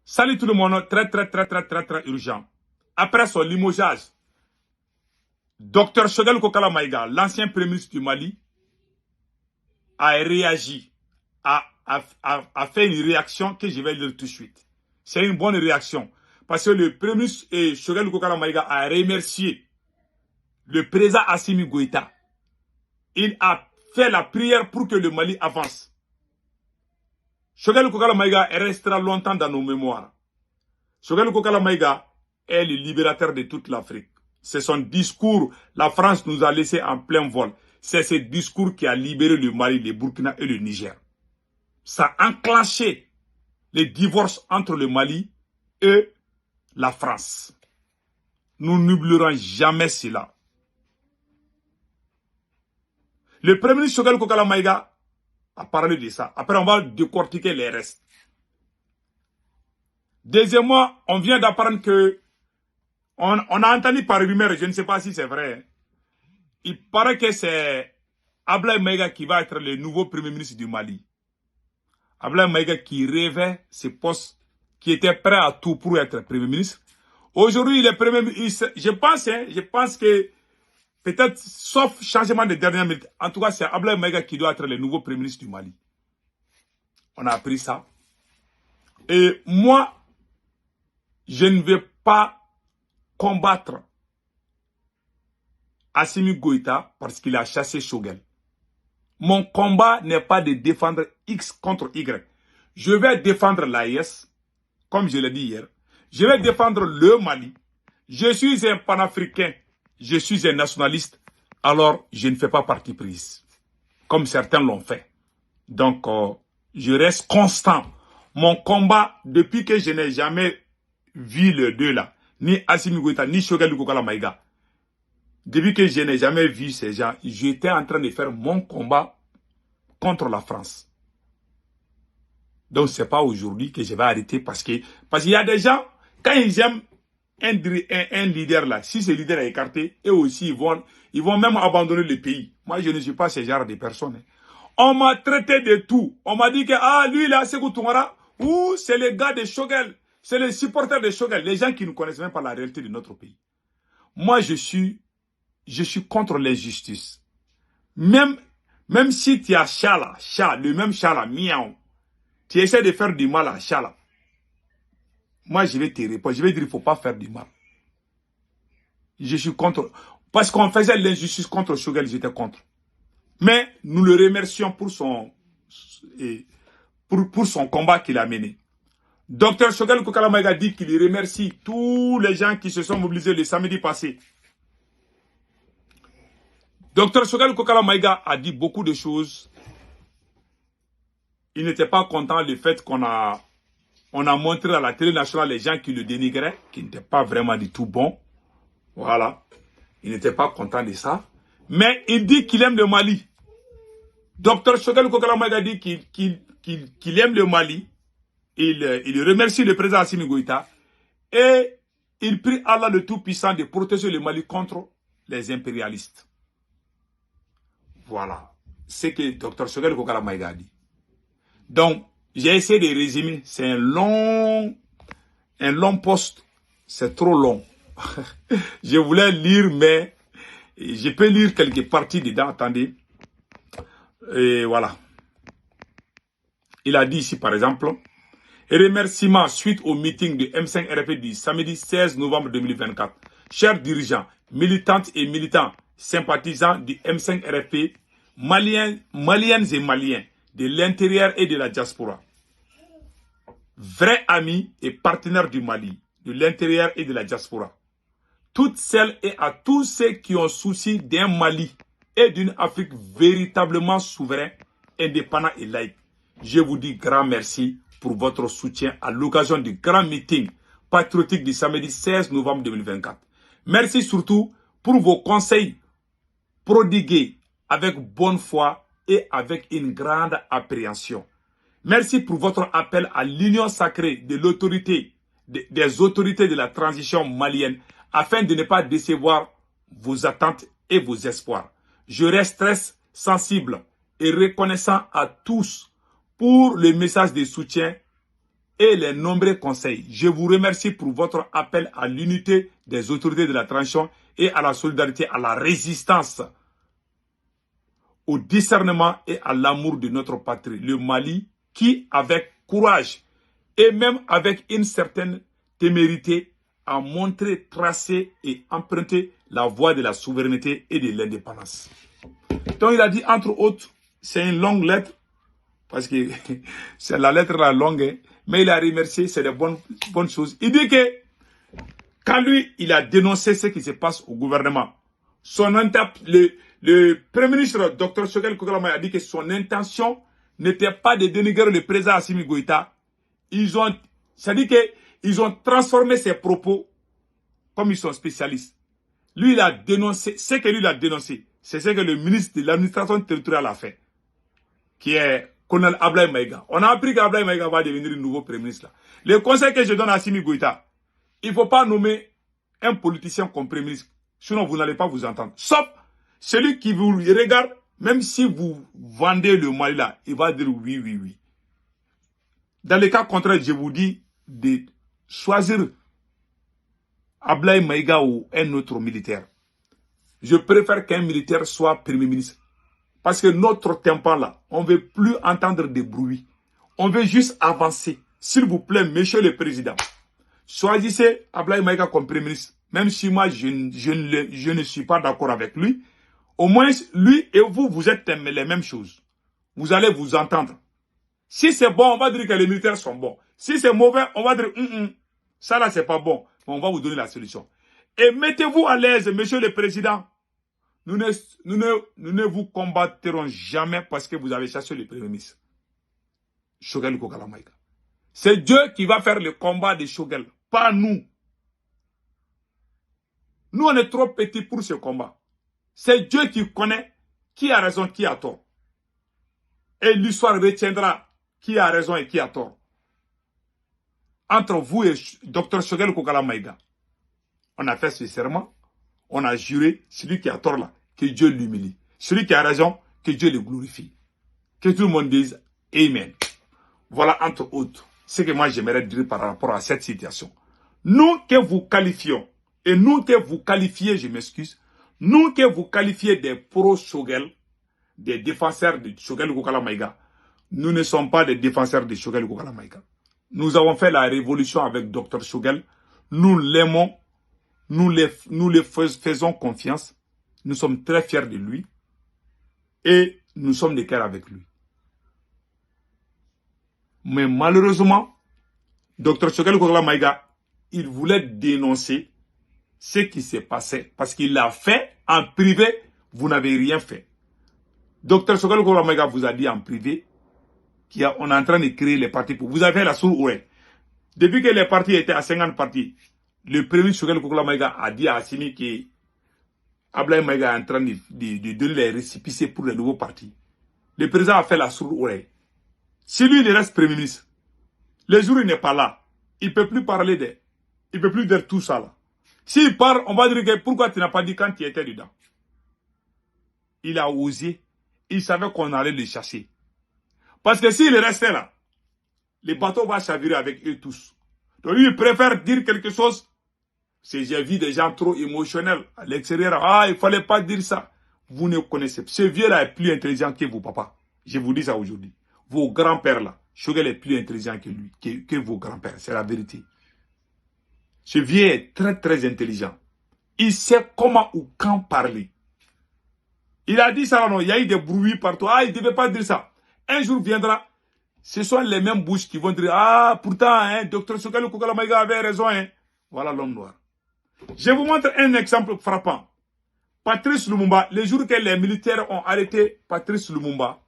Salut tout le monde, très urgent. Après son limogeage, Dr Choguel Kokala Maïga, l'ancien premier ministre du Mali, a réagi, a fait une réaction que je vais lire tout de suite. C'est une bonne réaction. Parce que le premier ministre Choguel Kokala Maïga a remercié le président Assimi Goïta. Il a fait la prière pour que le Mali avance. Choguel Kokala Maïga restera longtemps dans nos mémoires. Choguel Kokala Maïga est le libérateur de toute l'Afrique. C'est son discours, la France nous a laissé en plein vol. C'est ce discours qui a libéré le Mali, le Burkina et le Niger. Ça a enclenché les divorces entre le Mali et la France. Nous n'oublierons jamais cela. Le premier ministre Choguel Kokala Maïga a parlé de ça. Après, on va décortiquer les restes. Deuxièmement, on vient d'apprendre que on a entendu par rumeur, je ne sais pas si c'est vrai. Il paraît que c'est Ablaye Maïga qui va être le nouveau premier ministre du Mali. Ablaye Maïga qui rêvait ce poste, qui était prêt à tout pour être premier ministre. Aujourd'hui, il est premier ministre. Je pense que peut-être, sauf changement de dernière minute, en tout cas, c'est Ablaye Maïga qui doit être le nouveau premier ministre du Mali. On a appris ça. Et moi, je ne vais pas combattre Assimi Goïta parce qu'il a chassé Choguel. Mon combat n'est pas de défendre X contre Y. Je vais défendre l'AES, comme je l'ai dit hier. Je vais défendre le Mali. Je suis un panafricain. Je suis un nationaliste. Alors, je ne fais pas partie prise, comme certains l'ont fait. Donc, je reste constant. Mon combat, depuis que je n'ai jamais vu les deux là, ni Assimi Goïta, ni Choguel Kokala Maïga, depuis que je n'ai jamais vu ces gens, j'étais en train de faire mon combat contre la France. Donc, ce n'est pas aujourd'hui que je vais arrêter parce qu'il y a des gens, quand ils aiment un leader là, si ce leader est écarté, eux aussi, ils vont même abandonner le pays. Moi, je ne suis pas ce genre de personne. On m'a traité de tout. On m'a dit que, lui là, c'est Tounkara, ou c'est les gars de Choguel, c'est les supporters de Choguel, les gens qui ne connaissent même pas la réalité de notre pays. Moi, je suis contre l'injustice. Même si tu as le même chat là, miaou, tu essaies de faire du mal à chat là, moi je vais te répondre, je vais dire il ne faut pas faire du mal. Je suis contre, parce qu'on faisait l'injustice contre Choguel, j'étais contre. Mais nous le remercions pour son combat qu'il a mené. Dr Choguel Kokala Maïga dit qu'il remercie tous les gens qui se sont mobilisés le samedi passé. Dr Choguel Kokala Maïga a dit beaucoup de choses. Il n'était pas content du fait qu'on a montré à la télé nationale les gens qui le dénigraient, qui n'étaient pas vraiment du tout bons. Voilà. Il n'était pas content de ça. Mais il dit qu'il aime le Mali. Dr Choguel Kokala Maïga dit qu'il aime le Mali. Il remercie le président Assimi Goïta. Et il prie Allah le Tout-Puissant de protéger le Mali contre les impérialistes. Voilà. C'est que Dr Choguel Kokala Maïga a dit. Donc, j'ai essayé de résumer. C'est un long post. C'est trop long. Je voulais lire, mais je peux lire quelques parties dedans. Attendez. Et voilà. Il a dit ici, par exemple, remerciements suite au meeting de M5RP du samedi 16 novembre 2024. Chers dirigeants, militantes et militants, sympathisants du M5RP, maliennes et maliens, de l'intérieur et de la diaspora. Vrais amis et partenaires du Mali, de l'intérieur et de la diaspora. Toutes celles et à tous ceux qui ont souci d'un Mali et d'une Afrique véritablement souveraine, indépendant et laïque. Je vous dis grand merci pour votre soutien à l'occasion du grand meeting patriotique du samedi 16 novembre 2024. Merci surtout pour vos conseils prodigués avec bonne foi et avec une grande appréhension. Merci pour votre appel à l'union sacrée de l'autorité, des autorités de la transition malienne afin de ne pas décevoir vos attentes et vos espoirs. Je reste très sensible et reconnaissant à tous pour le message de soutien et les nombreux conseils. Je vous remercie pour votre appel à l'unité des autorités de la transition et à la solidarité, à la résistance, au discernement et à l'amour de notre patrie, le Mali, qui, avec courage et même avec une certaine témérité, a montré, tracé et emprunté la voie de la souveraineté et de l'indépendance. Donc il a dit, entre autres, c'est une longue lettre, parce que c'est la lettre la longue, hein, mais il a remercié, c'est des bonnes choses. Il dit que quand lui, il a dénoncé ce qui se passe au gouvernement, le Premier ministre, Dr Choguel Kogalama, a dit que son intention n'était pas de dénigrer le président Assimi Goïta. C'est-à-dire qu'ils ont transformé ses propos comme ils sont spécialistes. Lui, il a dénoncé, ce que lui il a dénoncé, c'est ce que le ministre de l'administration territoriale a fait, qui est Colonel Ablaye Maïga. On a appris qu'Ablaye Maïga va devenir le nouveau Premier ministre. Le conseil que je donne à Assimi Goïta, il ne faut pas nommer un politicien comme Premier ministre, sinon vous n'allez pas vous entendre. Sauf celui qui vous regarde, même si vous vendez le Mali là, il va dire oui, oui, oui. Dans le cas contraire, je vous dis de choisir Ablaye Maïga ou un autre militaire. Je préfère qu'un militaire soit Premier ministre. Parce que notre tympan là, on ne veut plus entendre des bruits. On veut juste avancer. S'il vous plaît, monsieur le président, choisissez Ablaye Maïga comme Premier ministre. Même si moi, je ne suis pas d'accord avec lui. Au moins, lui et vous, vous êtes les mêmes choses. Vous allez vous entendre. Si c'est bon, on va dire que les militaires sont bons. Si c'est mauvais, on va dire ça là, c'est pas bon. Mais on va vous donner la solution. Et mettez-vous à l'aise, monsieur le président. Nous ne vous combattrons jamais parce que vous avez chassé le Premier ministre. Choguel Kokala Maïga. C'est Dieu qui va faire le combat de Choguel, pas nous. Nous, on est trop petits pour ce combat. C'est Dieu qui connaît qui a raison, qui a tort. Et l'histoire retiendra qui a raison et qui a tort. Entre vous et Dr Choguel Kokala Maïga, on a fait ce serment, on a juré, celui qui a tort là, que Dieu l'humilie. Celui qui a raison, que Dieu le glorifie. Que tout le monde dise Amen. Voilà entre autres ce que moi j'aimerais dire par rapport à cette situation. Nous que vous qualifions, et nous que vous qualifiez, je m'excuse, nous que vous qualifiez des pro-Choguel, des défenseurs de Choguel Kokala Maïga, nous ne sommes pas des défenseurs de Choguel Kokala Maïga. Nous avons fait la révolution avec Dr Choguel. Nous l'aimons. Nous les faisons confiance. Nous sommes très fiers de lui. Et nous sommes de cœur avec lui. Mais malheureusement, Dr Choguel Kokala Maïga, il voulait dénoncer ce qui s'est passé. Parce qu'il l'a fait en privé. Vous n'avez rien fait. Dr Choguel Kokala Maïga vous a dit en privé qu'on est en train de créer les partis. Vous avez la sourde oreille. Depuis que les partis étaient à 50 partis, le premier Choguel Kokala Maïga a dit à Assimi que Ablaye Maïga est en train de donner les récépissés pour les nouveaux partis. Le président a fait la sourde oreille. Si lui, il reste Premier ministre, le jour où il n'est pas là, il ne peut plus parler de... Il ne peut plus dire tout ça là. S'il parle, on va dire que pourquoi tu n'as pas dit quand tu étais dedans. Il a osé. Il savait qu'on allait le chasser. Parce que s'il restait là, les bateaux vont chavirer avec eux tous. Donc lui, il préfère dire quelque chose. J'ai vu des gens trop émotionnels à l'extérieur. Ah, il ne fallait pas dire ça. Vous ne connaissez pas. Ce vieux-là est plus intelligent que vos papas. Je vous dis ça aujourd'hui. Vos grands-pères là, Choguel est plus intelligent que lui, que vos grands-pères. C'est la vérité. Ce vieux est très très intelligent. Il sait comment ou quand parler. Il a dit ça, non, il y a eu des bruits partout. Ah, il ne devait pas dire ça. Un jour viendra, ce sont les mêmes bouches qui vont dire, ah, pourtant, hein, Dr Choguel Kokala Maïga avait raison. Hein. Voilà l'homme noir. Je vous montre un exemple frappant. Patrice Lumumba, les jours que les militaires ont arrêté Patrice Lumumba,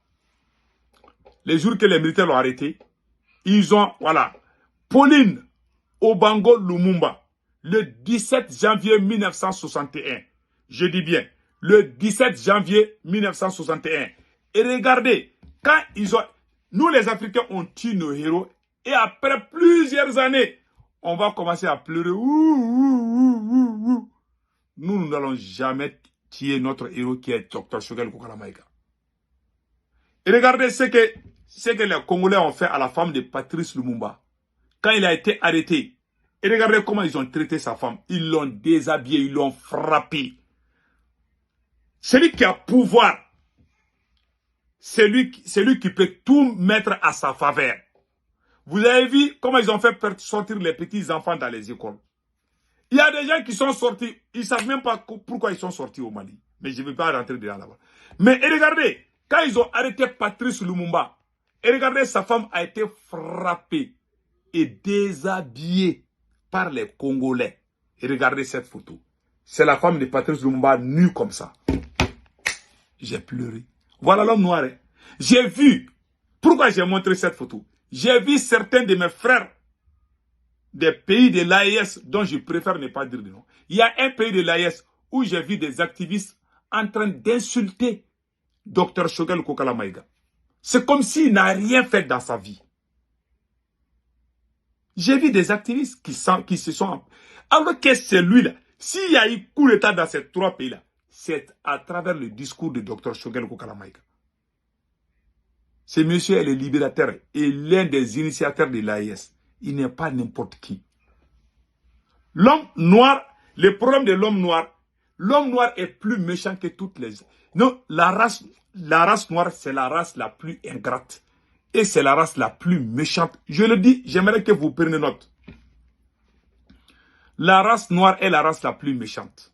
les jours que les militaires l'ont arrêté, ils ont, voilà, Pauline Obango Lumumba, le 17 janvier 1961. Je dis bien, le 17 janvier 1961. Et regardez, quand ils ont... Nous, les Africains, on tue nos héros. Et après plusieurs années, on va commencer à pleurer. Nous, nous n'allons jamais tuer notre héros qui est Dr Choguel Kokala Maïga. Et regardez ce que les Congolais ont fait à la femme de Patrice Lumumba. quand il a été arrêté, et regardez comment ils ont traité sa femme. Ils l'ont déshabillé, ils l'ont frappé. Celui qui a pouvoir, c'est lui qui peut tout mettre à sa faveur. Vous avez vu comment ils ont fait sortir les petits enfants dans les écoles. Il y a des gens qui sont sortis, ils ne savent même pas pourquoi ils sont sortis au Mali. Mais je ne vais pas rentrer dedans là-bas. Mais regardez, quand ils ont arrêté Patrice Lumumba, et regardez, sa femme a été frappée et déshabillée par les Congolais. Et regardez cette photo. C'est la femme de Patrice Lumumba nue comme ça. J'ai pleuré. Voilà l'homme noir. Hein. J'ai vu. Pourquoi j'ai montré cette photo? J'ai vu certains de mes frères des pays de l'AES dont je préfère ne pas dire de nom. Il y a un pays de l'AES où j'ai vu des activistes en train d'insulter Dr Choguel Kokala Maïga. C'est comme s'il n'a rien fait dans sa vie. J'ai vu des activistes qui se sont... Alors que c'est lui-là, s'il y a eu coup d'état dans ces trois pays-là, c'est à travers le discours de Dr Choguel Kokala Maïga. Ce monsieur est le libérateur et l'un des initiateurs de l'AES. Il n'est pas n'importe qui. L'homme noir, le problème de l'homme noir est plus méchant que toutes les... Non, la race noire, c'est la race la plus ingrate. Et c'est la race la plus méchante. Je le dis, j'aimerais que vous preniez note. La race noire est la race la plus méchante.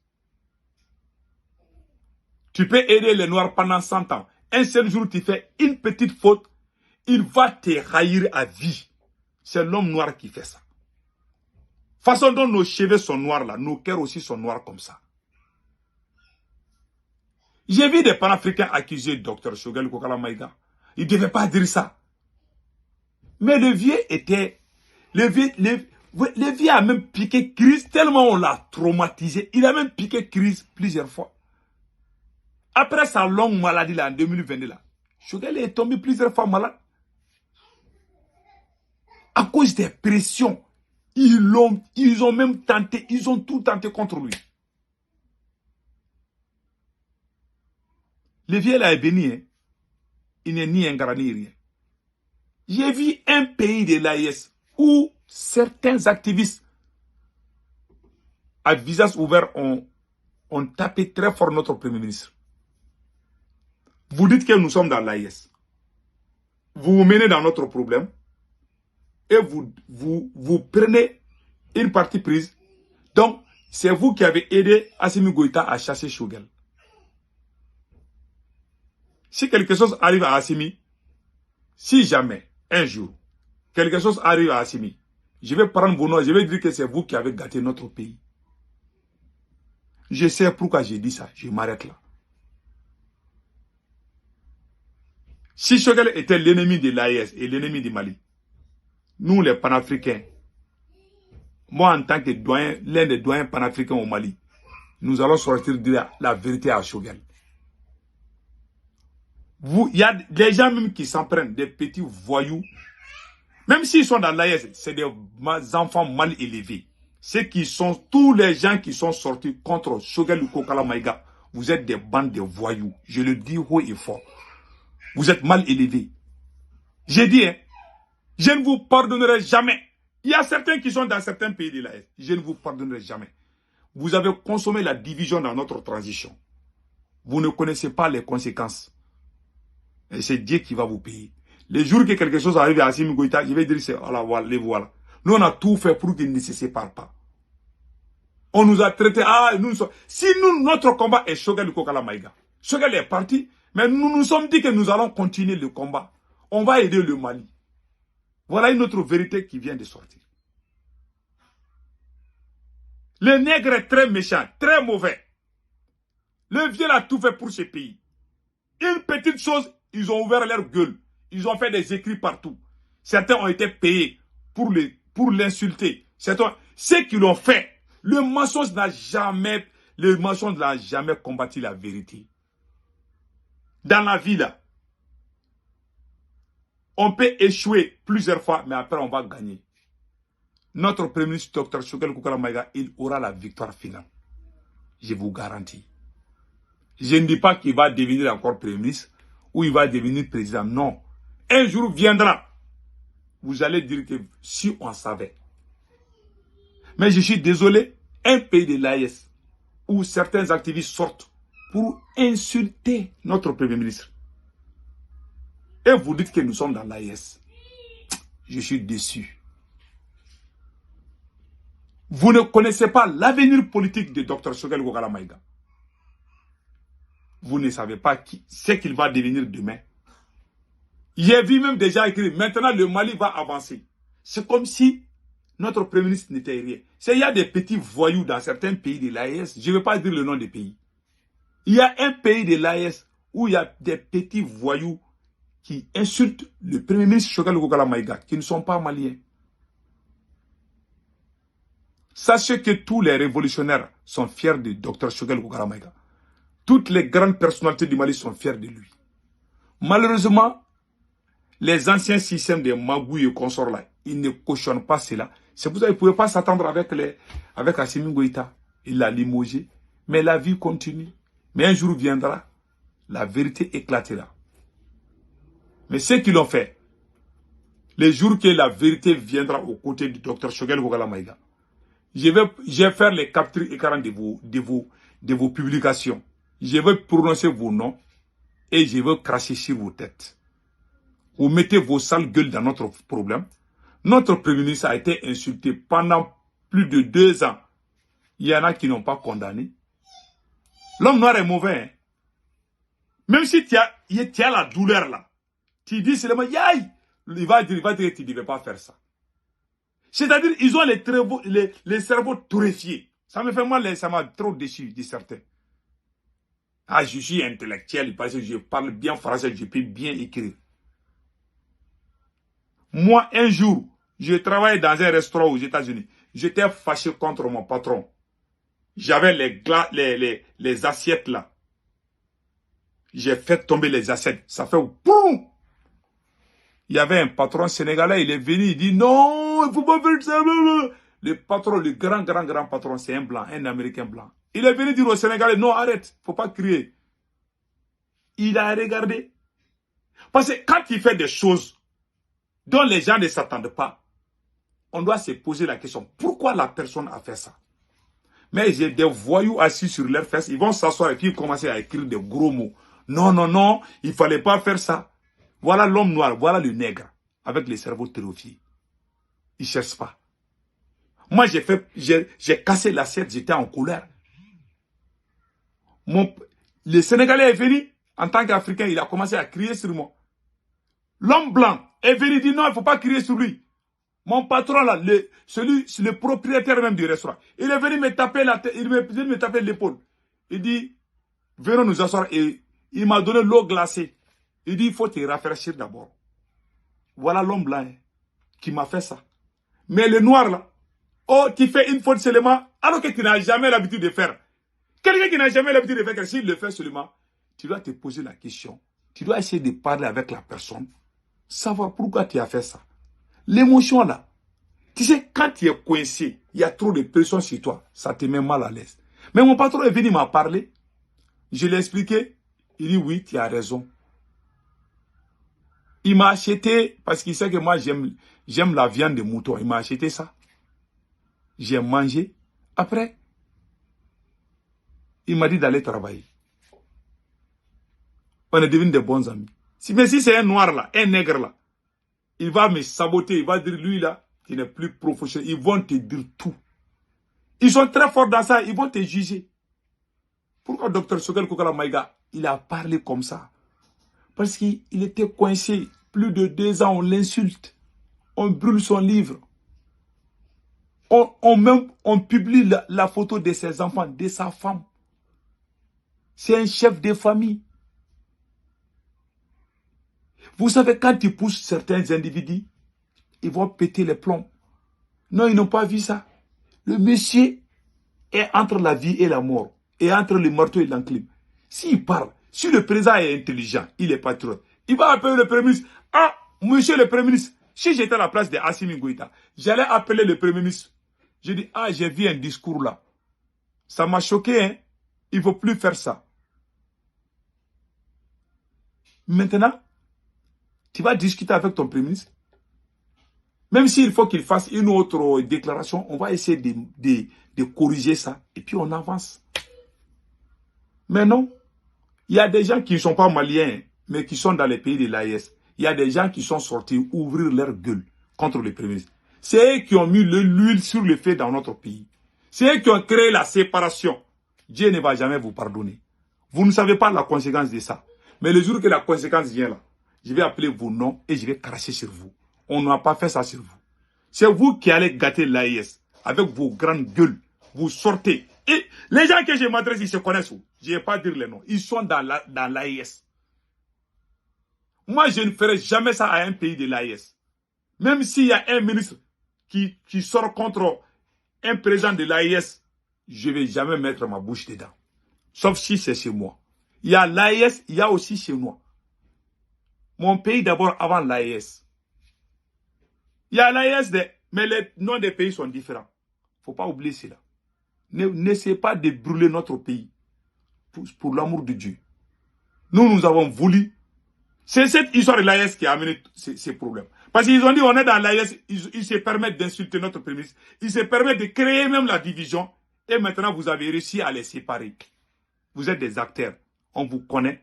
Tu peux aider les noirs pendant 100 ans. Un seul jour, tu fais une petite faute, il va te haïr à vie. C'est l'homme noir qui fait ça. Façon dont nos cheveux sont noirs là, nos cœurs aussi sont noirs comme ça. J'ai vu des panafricains accuser Dr Choguel Kokala Maïga. Il ne devait pas dire ça. Mais le vieux était... Le vieux a même piqué crise tellement on l'a traumatisé. Il a même piqué crise plusieurs fois. Après sa longue maladie là, en 2022 là, Choguel est tombé plusieurs fois malade. À cause des pressions, ils ont même tenté, ils ont tout tenté contre lui. Le vieux là est béni, hein. Il n'est ni un grand ni rien. J'ai vu un pays de l'AES où certains activistes à visage ouvert ont tapé très fort notre Premier ministre. Vous dites que nous sommes dans l'AES. Vous vous menez dans notre problème et vous prenez une partie prise. Donc, c'est vous qui avez aidé Assimi Goïta à chasser Choguel. Si quelque chose arrive à Assimi, si jamais, un jour, quelque chose arrive à Assimi, je vais prendre vos noms, je vais dire que c'est vous qui avez gâté notre pays. Je sais pourquoi j'ai dit ça, je m'arrête là. Si Choguel était l'ennemi de l'AES et l'ennemi du Mali, nous les panafricains, moi en tant que doyen, l'un des doyens panafricains au Mali, nous allons sortir de la vérité à Choguel. Il y a des gens même qui s'en prennent, des petits voyous. Même s'ils sont dans l'AES, c'est des enfants mal élevés. Tous les gens qui sont sortis contre Choguel Kokala Maïga, vous êtes des bandes de voyous. Je le dis haut et fort. Vous êtes mal élevés. J'ai dit, hein, je ne vous pardonnerai jamais. Il y a certains qui sont dans certains pays de l'AES. Je ne vous pardonnerai jamais. Vous avez consommé la division dans notre transition. Vous ne connaissez pas les conséquences. Et c'est Dieu qui va vous payer. Les jours que quelque chose arrive à Assimi Goïta, je vais dire, c'est, les voilà. Nous, on a tout fait pour qu'ils ne se séparent pas. On nous a traités, si notre combat est Choguel Kokala Maïga. Choguel est parti, mais nous nous sommes dit que nous allons continuer le combat. On va aider le Mali. Voilà une autre vérité qui vient de sortir. Le nègre est très méchant, très mauvais. Le vieux a tout fait pour ce pays. Une petite chose, ils ont ouvert leur gueule. Ils ont fait des écrits partout. Certains ont été payés pour l'insulter. Ceux qui l'ont fait, le mensonge n'a jamais combattu la vérité. Dans la vie là, on peut échouer plusieurs fois, mais après on va gagner. Notre Premier ministre, Dr Choguel Kokala Maïga, il aura la victoire finale. Je vous garantis. Je ne dis pas qu'il va devenir encore Premier ministre ou il va devenir président. Non. Un jour viendra vous allez dire que si on savait. Mais je suis désolé, un pays de l'AES où certains activistes sortent pour insulter notre Premier ministre. Et vous dites que nous sommes dans l'AES. Je suis déçu. Vous ne connaissez pas l'avenir politique de Dr Choguel Kokala Maïga. Vous ne savez pas ce qu'il va devenir demain. J'ai vu même déjà écrit, maintenant le Mali va avancer. C'est comme si notre Premier ministre n'était rien. Il y a des petits voyous dans certains pays de l'AES. Je ne vais pas dire le nom des pays. Il y a un pays de l'AES où il y a des petits voyous qui insultent le Premier ministre Choguel Kokala Maïga, qui ne sont pas maliens. Sachez que tous les révolutionnaires sont fiers de Dr Choguel Kokala Maïga. Toutes les grandes personnalités du Mali sont fiers de lui. Malheureusement, les anciens systèmes de Magouille et consorts là, ils ne cautionnent pas cela. C'est pour ça qu'ils ne pouvaient pas s'attendre avec Assimi Goïta. Il l'a limogé. Mais la vie continue. Mais un jour viendra, la vérité éclatera. Mais ceux qui l'ont fait, les jours que la vérité viendra aux côtés du docteur Choguel Kokala Maïga, je vais faire les captures écran de vos publications. Je vais prononcer vos noms et je vais cracher sur vos têtes. Vous mettez vos sales gueules dans notre problème. Notre Premier ministre a été insulté pendant plus de 2 ans. Il y en a qui n'ont pas condamné. L'homme noir est mauvais. Hein? Même si tu as la douleur là, tu dis seulement, yaï, il va dire que tu ne devais pas faire ça. C'est-à-dire, ils ont les cerveaux torréfiés. Ça me fait mal, ça m'a trop déçu, dit certains. Ah, je suis intellectuel, parce que je parle bien français, je peux bien écrire. Moi, un jour, je travaillais dans un restaurant aux États-Unis. J'étais fâché contre mon patron. J'avais les assiettes là. J'ai fait tomber les assiettes. Ça fait boum! Il y avait un patron sénégalais, il est venu, il dit non, il ne faut pas faire ça. Le patron, le grand patron, c'est un blanc, un américain blanc. Il est venu dire aux Sénégalais, non, arrête, il ne faut pas crier. Il a regardé. Parce que quand il fait des choses dont les gens ne s'attendent pas, on doit se poser la question, pourquoi la personne a fait ça? Mais j'ai des voyous assis sur leurs fesses, ils vont s'asseoir et puis commencer à écrire des gros mots. Non, non, non, il ne fallait pas faire ça. Voilà l'homme noir, voilà le nègre, avec les cerveaux terrifiés. Ils ne cherchent pas. Moi, j'ai cassé l'assiette, j'étais en colère. Le Sénégalais est venu, en tant qu'Africain, il a commencé à crier sur moi. L'homme blanc est venu dire non, il ne faut pas crier sur lui. Mon patron là, le propriétaire même du restaurant, il est venu me taper la tête, il me taper l'épaule. Il dit, venons nous asseoir et il m'a donné l'eau glacée. Il dit, il faut te rafraîchir d'abord. Voilà l'homme blanc qui m'a fait ça. Mais le noir là, oh, tu fais une faute seulement, alors que tu n'as jamais l'habitude de faire. Quelqu'un qui n'a jamais l'habitude de faire, s'il le fait seulement, tu dois te poser la question. Tu dois essayer de parler avec la personne, savoir pourquoi tu as fait ça. L'émotion là, tu sais, quand tu es coincé, il y a trop de pression sur toi, ça te met mal à l'aise. Mais mon patron est venu m'en parler, je l'ai expliqué, il dit oui, tu as raison. Il m'a acheté, parce qu'il sait que moi j'aime la viande de mouton, il m'a acheté ça. J'ai mangé. Après, il m'a dit d'aller travailler. On est devenus des bons amis. Mais si c'est un noir là, un nègre là, il va me saboter, il va dire lui là, qui n'est plus professionnel, ils vont te dire tout. Ils sont très forts dans ça, ils vont te juger. Pourquoi Dr Choguel Kokala Maïga, il a parlé comme ça? Parce qu'il était coincé. Plus de 2 ans, on l'insulte. On brûle son livre. On publie la photo de ses enfants, de sa femme. C'est un chef de famille. Vous savez, quand il pousse certains individus, ils vont péter les plombs. Non, ils n'ont pas vu ça. Le monsieur est entre la vie et la mort. Et entre le marteau et l'enclume. S'il parle, si le président est intelligent, il est patriote, il va appeler le Premier ministre. Ah, monsieur le Premier ministre, si j'étais à la place de Assimi Goïta, j'allais appeler le Premier ministre. Je dis, ah, j'ai vu un discours là. Ça m'a choqué, hein. Il ne faut plus faire ça. Maintenant, tu vas discuter avec ton Premier ministre. Même s'il faut qu'il fasse une autre déclaration, on va essayer de corriger ça. Et puis on avance. Mais non. Il y a des gens qui ne sont pas maliens, mais qui sont dans les pays de l'AES. Il y a des gens qui sont sortis ouvrir leur gueule contre les Premier ministre. C'est eux qui ont mis l'huile sur le feu dans notre pays. C'est eux qui ont créé la séparation. Dieu ne va jamais vous pardonner. Vous ne savez pas la conséquence de ça. Mais le jour que la conséquence vient là, je vais appeler vos noms et je vais cracher sur vous. On n'a pas fait ça sur vous. C'est vous qui allez gâter l'AES avec vos grandes gueules. Vous sortez. Et les gens que je m'adresse, ils se connaissent où? Je ne vais pas dire les noms. Ils sont dans l'AES. Moi, je ne ferai jamais ça à un pays de l'AES. Même s'il y a un ministre qui sort contre un président de l'AES, je ne vais jamais mettre ma bouche dedans. Sauf si c'est chez moi. Il y a l'AES, il y a aussi chez moi. Mon pays d'abord avant l'AES. Il y a l'AES, mais les noms des pays sont différents. Il ne faut pas oublier cela. N'essayez pas de brûler notre pays. Pour l'amour de Dieu. Nous avons voulu. C'est cette histoire de l'AES qui a amené ces problèmes. Parce qu'ils ont dit, on est dans l'AES, ils se permettent d'insulter notre Premier ministre. Ils se permettent de créer même la division. Et maintenant, vous avez réussi à les séparer. Vous êtes des acteurs. On vous connaît.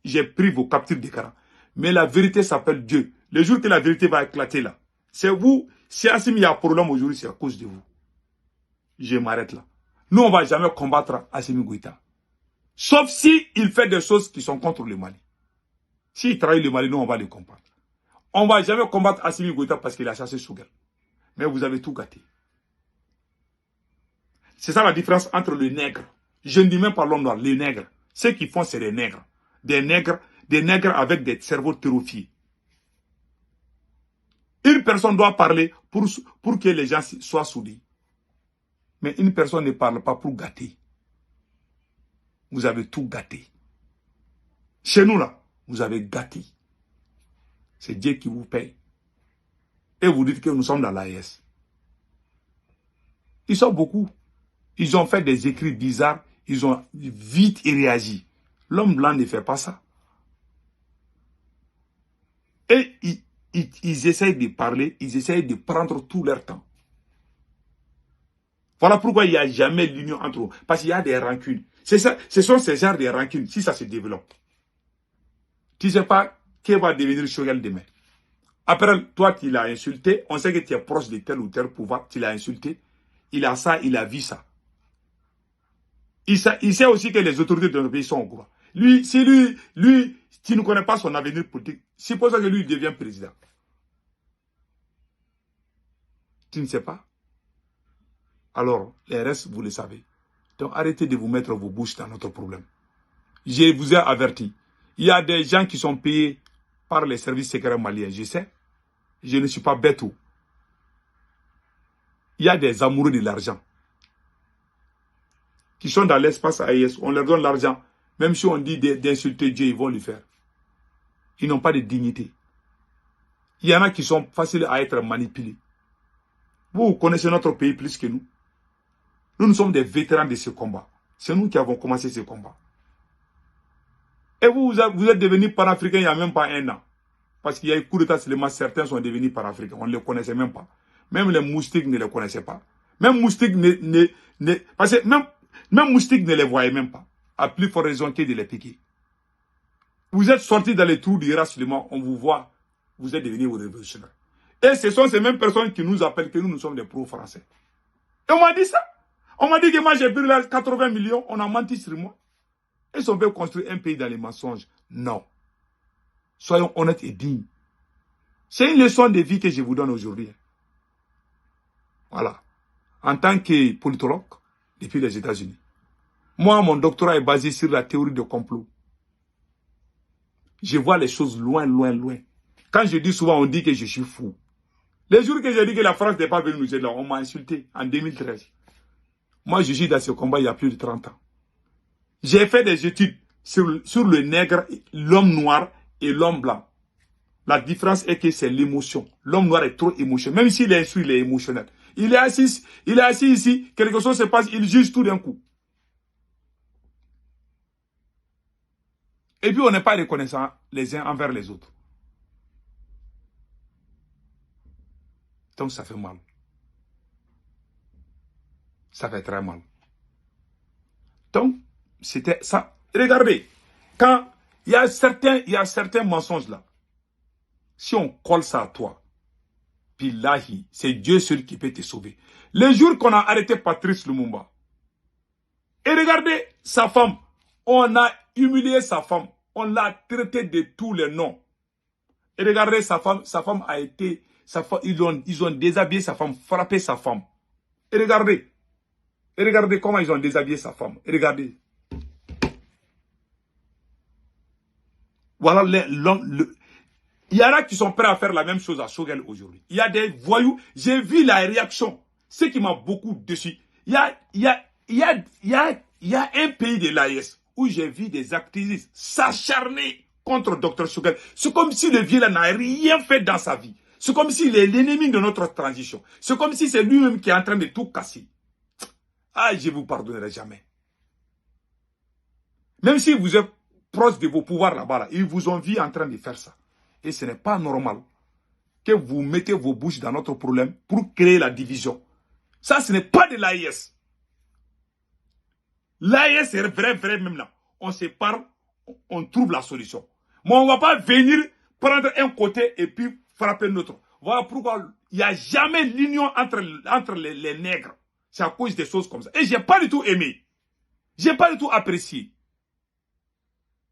J'ai pris vos captures d'écran. Mais la vérité s'appelle Dieu. Le jour que la vérité va éclater là, c'est vous. Si Assimi a un problème aujourd'hui, c'est à cause de vous. Je m'arrête là. Nous, on ne va jamais combattre Assimi Goïta. Sauf si il fait des choses qui sont contre le Mali. S'il trahit le Mali, nous, on va le combattre. On ne va jamais combattre Assimi Goïta parce qu'il a chassé Sougal. Mais vous avez tout gâté. C'est ça la différence entre le nègre. Je ne dis même pas l'homme noir, les nègres. Ceux qui font, c'est des nègres. Des nègres avec des cerveaux terrifiés. Une personne doit parler pour que les gens soient soudés. Mais une personne ne parle pas pour gâter. Vous avez tout gâté. Chez nous, là, vous avez gâté. C'est Dieu qui vous paye. Et vous dites que nous sommes dans l'AES. Ils sont beaucoup. Ils ont fait des écrits bizarres. Ils ont vite réagi. L'homme blanc ne fait pas ça. Et ils essayent de parler. Ils essayent de prendre tout leur temps. Voilà pourquoi il n'y a jamais l'union entre eux. Parce qu'il y a des rancunes. Ce sont ces genres de rancunes, si ça se développe. Tu ne sais pas qui va devenir Choguel demain. Après, toi, tu l'as insulté. On sait que tu es proche de tel ou tel pouvoir. Tu l'as insulté. Il a ça, il a vu ça. Il sait aussi que les autorités de notre pays sont au courant. Si lui, tu ne connais pas son avenir politique, suppose que lui devient président. Tu ne sais pas. Alors, les restes, vous le savez. Donc, arrêtez de vous mettre vos bouches dans notre problème. Je vous ai averti. Il y a des gens qui sont payés par les services secrets maliens. Je sais. Je ne suis pas bête. Il y a des amoureux de l'argent qui sont dans l'espace AES. On leur donne l'argent. Même si on dit d'insulter Dieu, ils vont le faire. Ils n'ont pas de dignité. Il y en a qui sont faciles à être manipulés. Vous connaissez notre pays plus que nous. Nous sommes des vétérans de ce combat. C'est nous qui avons commencé ce combat. Et vous êtes devenus panafricains il n'y a même pas un an. Parce qu'il y a eu coup d'état seulement, certains sont devenus panafricains. On ne les connaissait même pas. Même les moustiques ne les connaissaient pas. Même moustiques parce que même moustiques ne les voyaient même pas. À plus forte raison que de les piquer. Vous êtes sortis dans les trous du rassemblement, on vous voit, vous êtes devenus révolutionnaires. Et ce sont ces mêmes personnes qui nous appellent que nous sommes des pro-français. Et on m'a dit ça. On m'a dit que moi j'ai pris là 80 millions, on a menti sur moi. Est-ce qu'on peut construire un pays dans les mensonges? Non. Soyons honnêtes et dignes. C'est une leçon de vie que je vous donne aujourd'hui. Voilà. En tant que politologue, depuis les États-Unis. Moi, mon doctorat est basé sur la théorie de complot. Je vois les choses loin, loin, loin. Quand je dis souvent, on dit que je suis fou. Les jours que j'ai dit que la France n'est pas venue nous aider, on m'a insulté en 2013. Moi, je suis dans ce combat il y a plus de 30 ans. J'ai fait des études sur le nègre, l'homme noir et l'homme blanc. La différence est que c'est l'émotion. L'homme noir est trop émotionnel. Même s'il est instruit, il est émotionnel. Il est assis ici, quelque chose se passe, il juge tout d'un coup. Et puis on n'est pas reconnaissant les uns envers les autres. Donc ça fait mal. Ça fait très mal. Donc, c'était ça. Regardez, quand il y a certains mensonges là, si on colle ça à toi, puis là, c'est Dieu seul qui peut te sauver. Le jour qu'on a arrêté Patrice Lumumba, et regardez sa femme, on a humilié sa femme, on l'a traité de tous les noms. Et regardez sa femme a été, ils ont déshabillé sa femme, frappé sa femme. Et regardez comment ils ont déshabillé sa femme. Et regardez. Voilà, il y en a qui sont prêts à faire la même chose à Choguel aujourd'hui. Il y a des voyous. J'ai vu la réaction. Ce qui m'a beaucoup déçu. Il y a un pays de l'AES où j'ai vu des activistes s'acharner contre Dr Choguel. C'est comme si le vieux n'a rien fait dans sa vie. C'est comme s'il est l'ennemi de notre transition. C'est comme si c'est lui-même qui est en train de tout casser. Ah, je ne vous pardonnerai jamais. Même si vous êtes proche de vos pouvoirs là-bas, ils vous ont vu en train de faire ça. Et ce n'est pas normal que vous mettez vos bouches dans notre problème pour créer la division. Ça, ce n'est pas de l'AIS. L'AIS est vrai même là. On se parle, on trouve la solution. Mais on ne va pas venir prendre un côté et puis frapper l'autre. Voilà pourquoi il n'y a jamais l'union entre les nègres. C'est à cause des choses comme ça. Et je n'ai pas du tout aimé. Je n'ai pas du tout apprécié.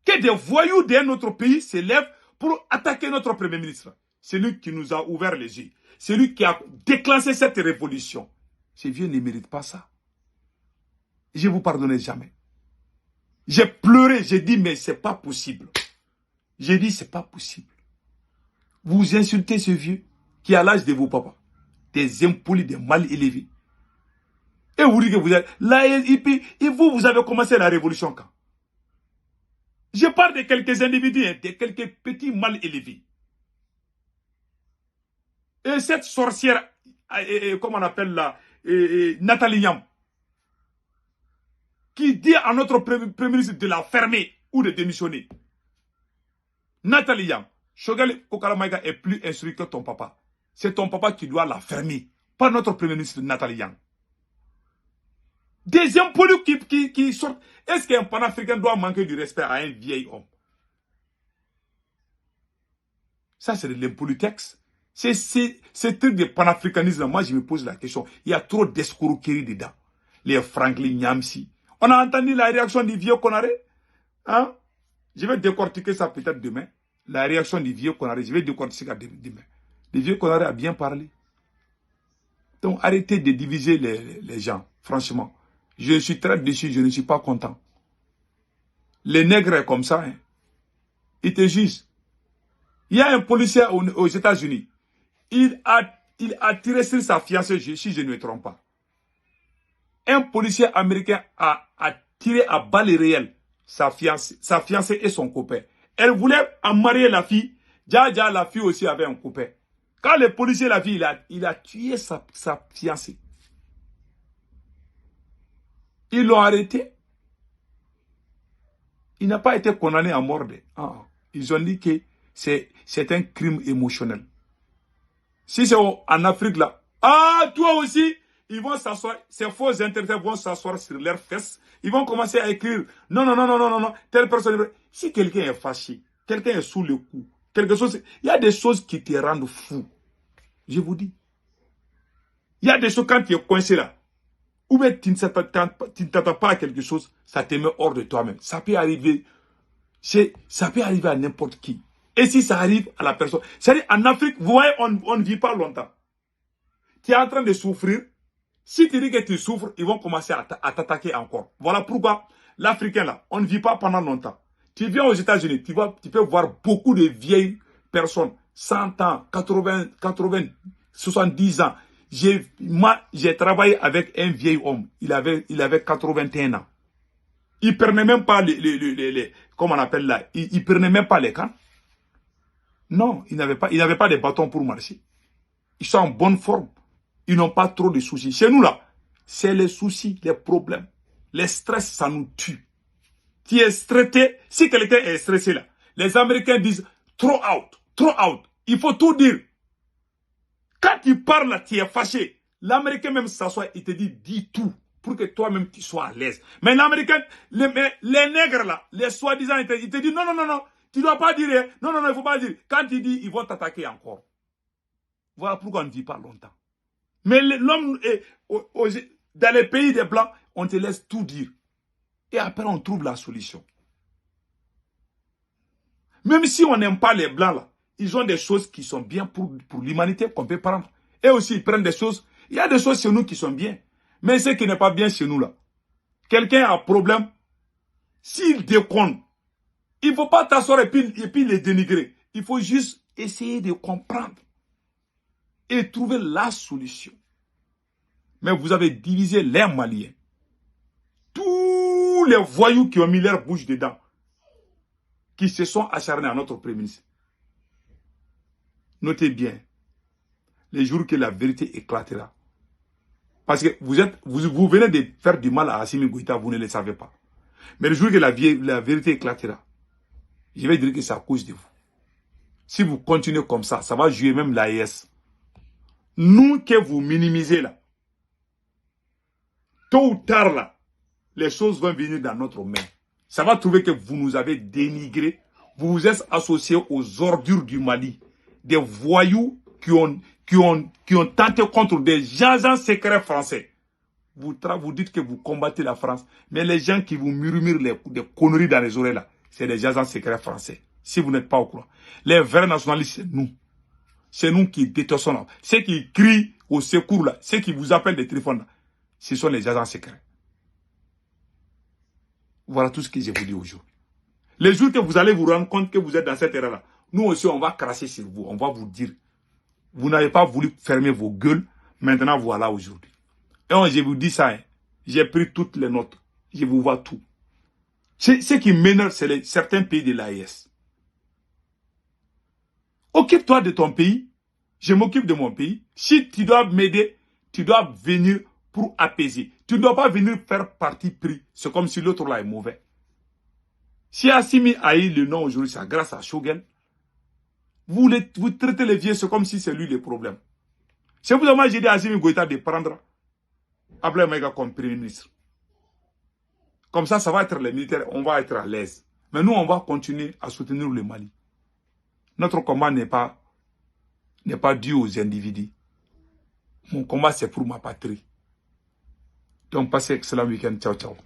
Que des voyous d'un autre pays se lèvent pour attaquer notre Premier ministre. C'est lui qui nous a ouvert les yeux. C'est lui qui a déclenché cette révolution. Ces vieux ne méritent pas ça. Je ne vous pardonnerai jamais. J'ai pleuré, j'ai dit, mais c'est pas possible. J'ai dit, c'est pas possible. Vous insultez ce vieux qui a l'âge de vos papas. Des impolis, des mal élevés. Et vous dites que vous êtes là, et vous avez commencé la révolution quand? Je parle de quelques individus, de quelques petits mal élevés. Et cette sorcière, comment on appelle là, Nathalie Yam, qui dit à notre premier ministre de la fermer ou de démissionner. Nathalie Yam, Choguel Kokalamaïga est plus instruit que ton papa. C'est ton papa qui doit la fermer, pas notre premier ministre Nathalie Yam. Des impolis qui sortent. Est-ce qu'un panafricain doit manquer du respect à un vieil homme? Ça, c'est de l'impolitex. C'est truc de panafricanisme. Moi, je me pose la question. Il y a trop d'escroquerie dedans. Les Franklin Nyamsi. On a entendu la réaction du vieux Konaré. Hein? Je vais décortiquer ça peut-être demain. La réaction du vieux Konaré. Je vais décortiquer ça demain. Le vieux Konaré a bien parlé. Donc, arrêtez de diviser les gens. Franchement. Je suis très déçu, je ne suis pas content. Les nègres comme ça, hein, ils te jugent. Il y a un policier aux États-Unis. Il a tiré sur sa fiancée, si je ne me trompe pas. Un policier américain a tiré à balles réelles sa fiancée et son copain. Elle voulait en marier la fille. Dja, la fille aussi avait un copain. Quand le policier l'a vu, il a tué sa fiancée. Ils l'ont arrêté. Il n'a pas été condamné à mort. Ils ont dit que c'est un crime émotionnel. Si c'est en Afrique là, toi aussi, ils vont s'asseoir, ces faux intéressés vont s'asseoir sur leurs fesses. Ils vont commencer à écrire, non, telle personne. Si quelqu'un est fâché, quelqu'un est sous le coup, quelque chose, il y a des choses qui te rendent fou. Je vous dis. Il y a des choses quand tu es coincé là. Ou bien tu ne t'attends pas à quelque chose, ça te met hors de toi-même. Ça peut arriver à n'importe qui. Et si ça arrive à la personne, c'est-à-dire en Afrique, vous voyez, on ne vit pas longtemps. Tu es en train de souffrir. Si tu dis que tu souffres, ils vont commencer à t'attaquer encore. Voilà pourquoi l'Africain là, on ne vit pas pendant longtemps. Tu viens aux États-Unis, tu peux voir beaucoup de vieilles personnes, 100 ans, 80, 70 ans. J'ai travaillé avec un vieil homme. Il avait 81 ans. Il prenait même pas comment on appelle là, il prenait même pas les cannes. Non, il n'avait pas de bâton pour marcher. Ils sont en bonne forme. Ils n'ont pas trop de soucis. Chez nous là, c'est les soucis, les problèmes. Les stress, ça nous tue. Tu es stressé. Si quelqu'un est stressé là, les Américains disent throw out. Il faut tout dire. Quand tu parles, tu es fâché. L'Américain même s'assoit, il te dit, dis tout, pour que toi-même tu sois à l'aise. Mais l'Américain, les nègres là, les soi-disant, ils te disent, non, non, non, non, tu ne dois pas dire, non, non, non, il ne faut pas dire. Quand tu dis, ils vont t'attaquer encore. Voilà pourquoi on ne vit pas longtemps. Mais l'homme, dans les pays des Blancs, on te laisse tout dire. Et après, on trouve la solution. Même si on n'aime pas les Blancs, là, ils ont des choses qui sont bien pour l'humanité qu'on peut prendre. Et aussi, ils prennent des choses. Il y a des choses chez nous qui sont bien. Mais ce qui n'est pas bien chez nous, là. Quelqu'un a un problème. S'il déconne, il ne faut pas t'asseoir et puis les dénigrer. Il faut juste essayer de comprendre. Et trouver la solution. Mais vous avez divisé les Maliens. Tous les voyous qui ont mis leur bouche dedans, qui se sont acharnés à notre Premier ministre. Notez bien, les jours que la vérité éclatera. Parce que vous venez de faire du mal à Assimi Goïta, vous ne le savez pas. Mais le jour que la vérité éclatera, je vais dire que c'est à cause de vous. Si vous continuez comme ça, ça va jouer même l'AES. Nous que vous minimisez là, tôt ou tard là, les choses vont venir dans notre main. Ça va trouver que vous nous avez dénigré. Vous vous êtes associés aux ordures du Mali. Des voyous qui ont tenté contre des agents secrets français. Vous dites que vous combattez la France. Mais les gens qui vous murmurent des conneries dans les oreilles là, c'est des agents secrets français. Si vous n'êtes pas au courant. Les vrais nationalistes, c'est nous. C'est nous qui détestons. Ceux qui crient au secours là, ceux qui vous appellent des téléphones là, ce sont les agents secrets. Voilà tout ce que je vous dis aujourd'hui. Les jours que vous allez vous rendre compte que vous êtes dans cette erreur-là, nous aussi, on va crasser sur vous. On va vous dire, vous n'avez pas voulu fermer vos gueules. Maintenant, voilà aujourd'hui. Et je vous dis ça, hein, j'ai pris toutes les notes. Je vous vois tout. Ce qui m'énerve, c'est certains pays de l'AES. Occupe-toi de ton pays. Je m'occupe de mon pays. Si tu dois m'aider, tu dois venir pour apaiser. Tu ne dois pas venir faire partie pris. C'est comme si l'autre là est mauvais. Si Assimi a eu le nom aujourd'hui, c'est grâce à Choguel. Vous traitez les vieux, c'est comme si c'est lui le problème. C'est pour ça que j'ai dit à Assimi Goïta de prendre Ablaye Maïga comme Premier ministre. Comme ça va être les militaires, on va être à l'aise. Mais nous, on va continuer à soutenir le Mali. Notre combat n'est pas dû aux individus. Mon combat, c'est pour ma patrie. Donc, passez un excellent week-end. Ciao, ciao.